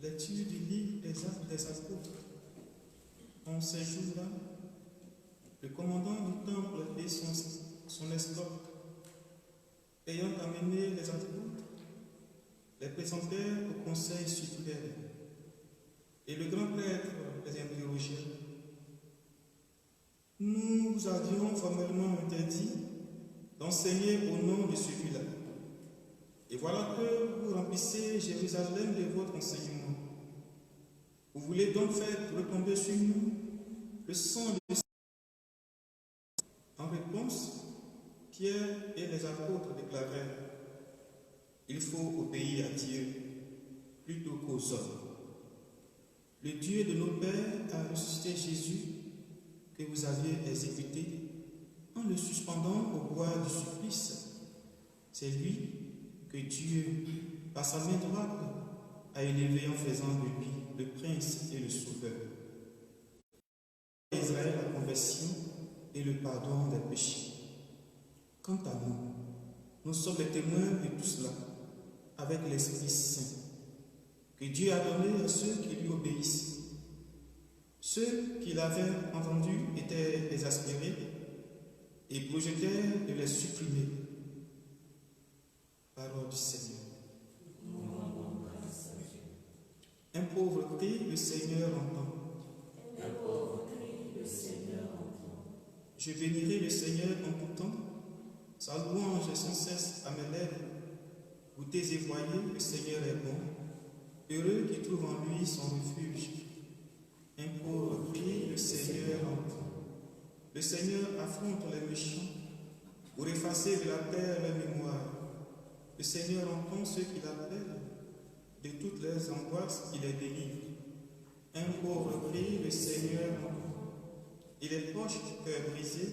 Lecture du livre des Actes des Apôtres. En ces jours-là, le commandant du temple et son escorte, ayant amené les apôtres, les présentèrent au conseil suprême. Et le grand prêtre les interrogea. Nous vous avions formellement interdit d'enseigner au nom de celui-là. Et voilà que vous remplissez Jérusalem de votre enseignement. Vous voulez donc faire retomber sur nous le sang de... En réponse, Pierre et les apôtres déclarèrent: il faut obéir à Dieu plutôt qu'aux hommes. Le Dieu de nos pères a ressuscité Jésus que vous aviez exécuté en le suspendant au bois du supplice. C'est lui que Dieu, par sa main droite, a élevé en faisant de lui le prince et le sauveur. Israël la conversion et le pardon des péchés. Quant à nous, nous sommes les témoins de tout cela avec l'Esprit Saint que Dieu a donné à ceux qui lui obéissent. Ceux qui l'avaient entendu étaient exaspérés et projetaient de les supprimer. Parole du Seigneur. Un pauvre cri, le Seigneur entend. Un pauvre cri, le Seigneur entend. Je bénirai le Seigneur en tout temps. Sa louange est sans cesse à mes lèvres. Goûtez et voyez, le Seigneur est bon. Heureux qui trouve en lui son refuge. Un pauvre cri, le Seigneur entend. Le Seigneur affronte les méchants pour effacer de la terre leur mémoire. Le Seigneur entend ceux qui l'appellent. De toutes leurs angoisses, il les délivre. Un pauvre cri, le Seigneur entend. Il est proche du cœur brisé.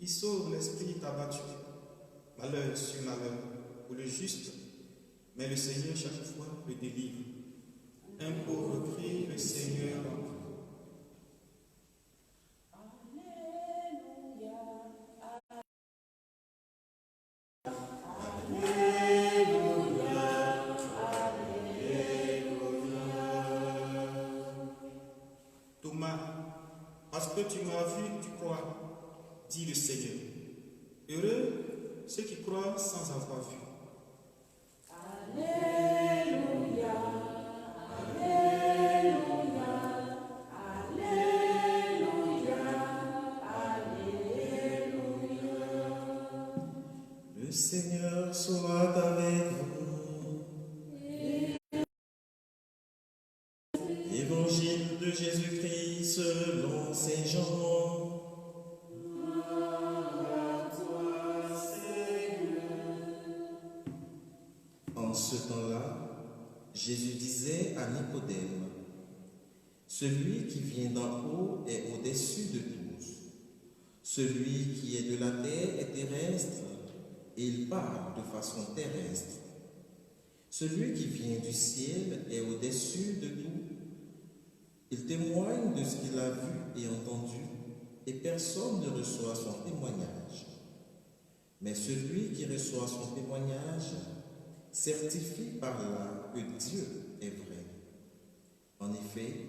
Il sauve l'esprit abattu. Malheur sur malheur pour le juste, mais le Seigneur chaque fois le délivre. Un pauvre cri, le Seigneur entend. Parce que tu m'as vu, tu crois, dit le Seigneur. Heureux ceux qui croient sans avoir vu. Alléluia, Alléluia, Alléluia, Alléluia. Le Seigneur soit avec vous. Évangile de Jésus-Christ selon Saint Jean. En ce temps-là, Jésus disait à Nicodème: celui qui vient d'en haut est au-dessus de tous. Celui qui est de la terre est terrestre, et il parle de façon terrestre. Celui qui vient du ciel est au-dessus de tout. Il témoigne de ce qu'il a vu et entendu, et personne ne reçoit son témoignage. Mais celui qui reçoit son témoignage certifie par là que Dieu est vrai. En effet,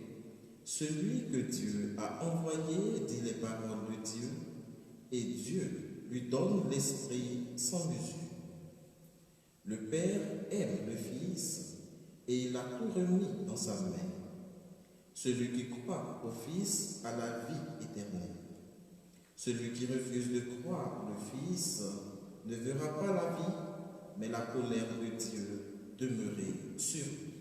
celui que Dieu a envoyé dit les paroles de Dieu, et Dieu lui donne l'Esprit sans mesure. Le Père aime le Fils, et il a tout remis dans sa main. Celui qui croit au Fils a la vie éternelle. Celui qui refuse de croire le Fils ne verra pas la vie, mais la colère de Dieu demeurer sur lui.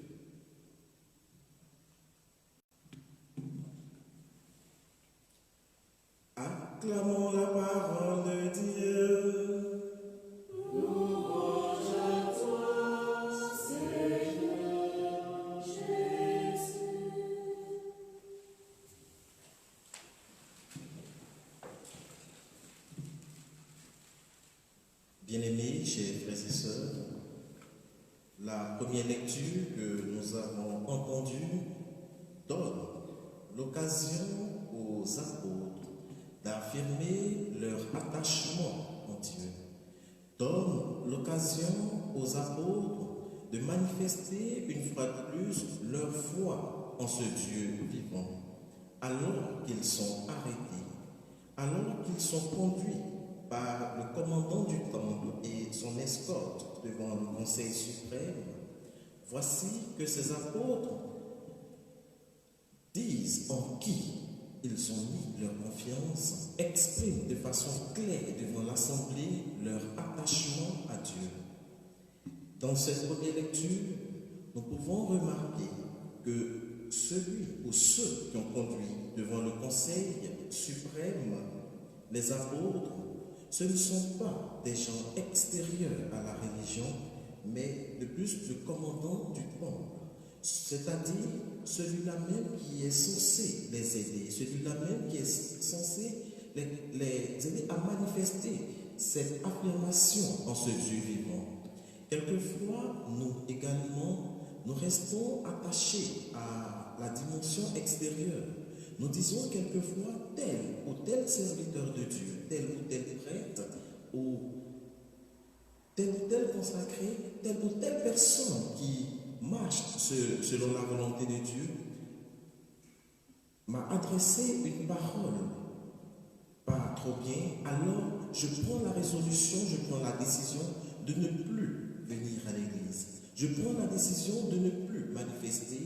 Acclamons la parole de Dieu. Louange à toi, Seigneur Jésus. Bien-aimés, chers frères et sœurs, la première lecture que nous avons entendue donne l'occasion aux apôtres d'affirmer leur attachement en Dieu, donne l'occasion aux apôtres de manifester une fois de plus leur foi en ce Dieu vivant, alors qu'ils sont arrêtés, alors qu'ils sont conduits par le commandant du temple et son escorte devant le Conseil suprême. Voici que ces apôtres disent en qui ils ont mis leur confiance, expriment de façon claire devant l'Assemblée leur attachement à Dieu. Dans cette première lecture, nous pouvons remarquer que celui ou ceux qui ont conduit devant le Conseil suprême les apôtres, ce ne sont pas des gens extérieurs à la religion, mais de plus le commandant du temple, c'est-à-dire celui-là même qui est censé les aider, celui-là même qui est censé les aider à manifester cette affirmation en ce Dieu vivant. Quelquefois, nous également, nous restons attachés à la dimension extérieure. Nous disons quelquefois tel ou tel serviteur de Dieu, tel ou tel prêtre, ou tel consacré, telle ou telle personne qui marche selon la volonté de Dieu, m'a adressé une parole pas trop bien, alors je prends la résolution, je prends la décision de ne plus venir à l'église. Je prends la décision de ne plus manifester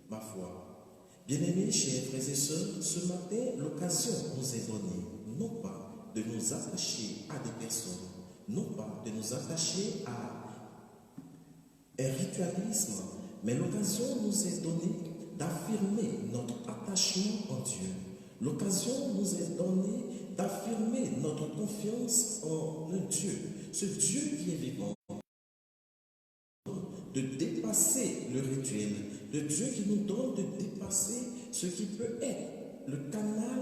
ma foi. Bien-aimés, chers frères et sœurs, ce matin, l'occasion nous est donnée, non pas de nous attacher à des personnes, non pas de nous attacher à un ritualisme, mais l'occasion nous est donnée d'affirmer notre attachement en Dieu. L'occasion nous est donnée d'affirmer notre confiance en un Dieu, ce Dieu qui est vivant, de dépasser le rituel, le Dieu qui nous donne de dépasser ce qui peut être le canal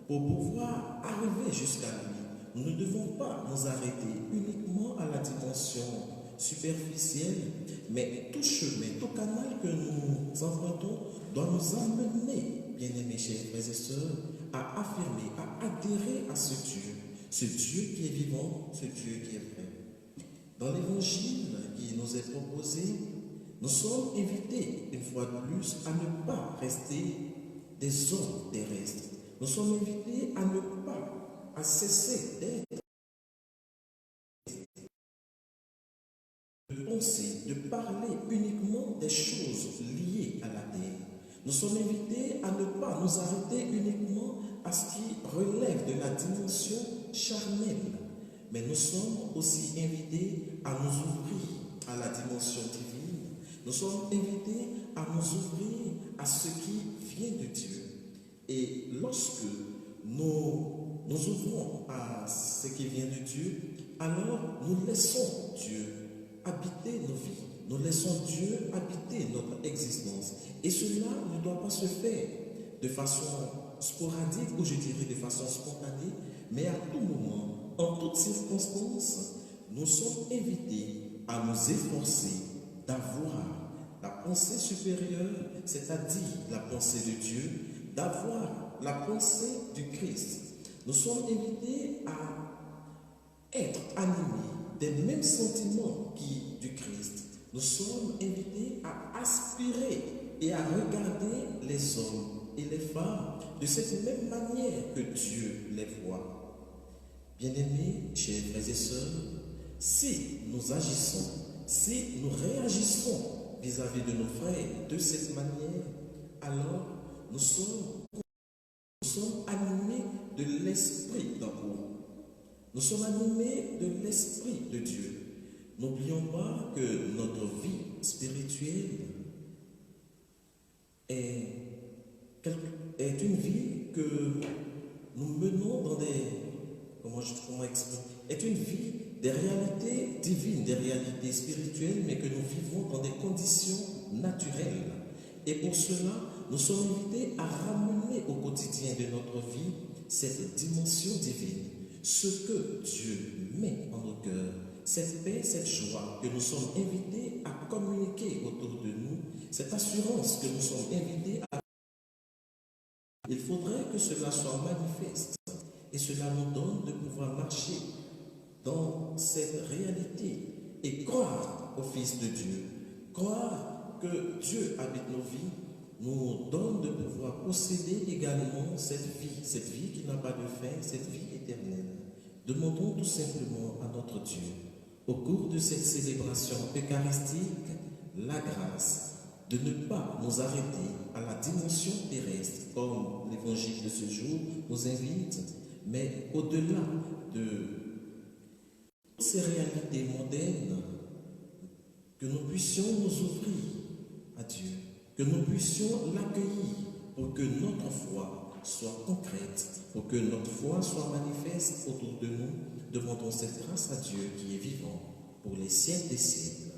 pour pouvoir arriver jusqu'à lui. Nous ne devons pas nous arrêter uniquement à la dimension superficielle, mais tout chemin, tout canal que nous empruntons doit nous amener, bien-aimés chers frères et sœurs, à affirmer, à adhérer à ce Dieu qui est vivant, ce Dieu qui est vrai. Dans l'évangile qui nous est proposé, nous sommes invités, une fois de plus, à ne pas rester des hommes terrestres. Nous sommes invités à ne pas, à cesser d'être, de penser, de parler uniquement des choses liées à la terre. Nous sommes invités à ne pas nous arrêter uniquement à ce qui relève de la dimension charnelle, mais nous sommes aussi invités à nous ouvrir à la dimension divine. Nous sommes invités à nous ouvrir à ce qui vient de Dieu. Et lorsque nous nous ouvrons à ce qui vient de Dieu, alors nous laissons Dieu habiter nos vies. Nous laissons Dieu habiter notre existence. Et cela ne doit pas se faire de façon sporadique, ou je dirais de façon spontanée, mais à tout moment, en toutes circonstances, nous sommes invités à nous efforcer d'avoir la pensée supérieure, c'est-à-dire la pensée de Dieu, d'avoir la pensée du Christ. Nous sommes invités à être animés des mêmes sentiments du Christ. Nous sommes invités à aspirer et à regarder les hommes et les femmes de cette même manière que Dieu les voit. Bien-aimés, chers frères et sœurs, si nous agissons, si nous réagissons vis-à-vis de nos frères de cette manière, alors nous sommes animés de l'Esprit d'en haut. Nous sommes animés de l'Esprit de Dieu. N'oublions pas que notre vie spirituelle est une vie que nous menons dans est une vie des réalités divines, des réalités spirituelles, mais que nous vivons dans des conditions naturelles. Et pour cela, nous sommes invités à ramener au quotidien de notre vie cette dimension divine, ce que Dieu met en nos cœurs, cette paix, cette joie que nous sommes invités à communiquer autour de nous, cette assurance que nous sommes invités à. Il faudrait que cela soit manifeste et cela nous donne de pouvoir marcher dans cette réalité et croire au Fils de Dieu, croire que Dieu habite nos vies, nous donne de pouvoir posséder également cette vie qui n'a pas de fin, cette vie éternelle. Demandons tout simplement à notre Dieu, au cours de cette célébration eucharistique, la grâce de ne pas nous arrêter à la dimension terrestre, comme l'évangile de ce jour nous invite, mais au-delà de toutes ces réalités modernes, que nous puissions nous ouvrir à Dieu, que nous puissions l'accueillir pour que notre foi soit concrète, pour que notre foi soit manifeste autour de nous. Demandons cette grâce à Dieu qui est vivant pour les siècles des siècles.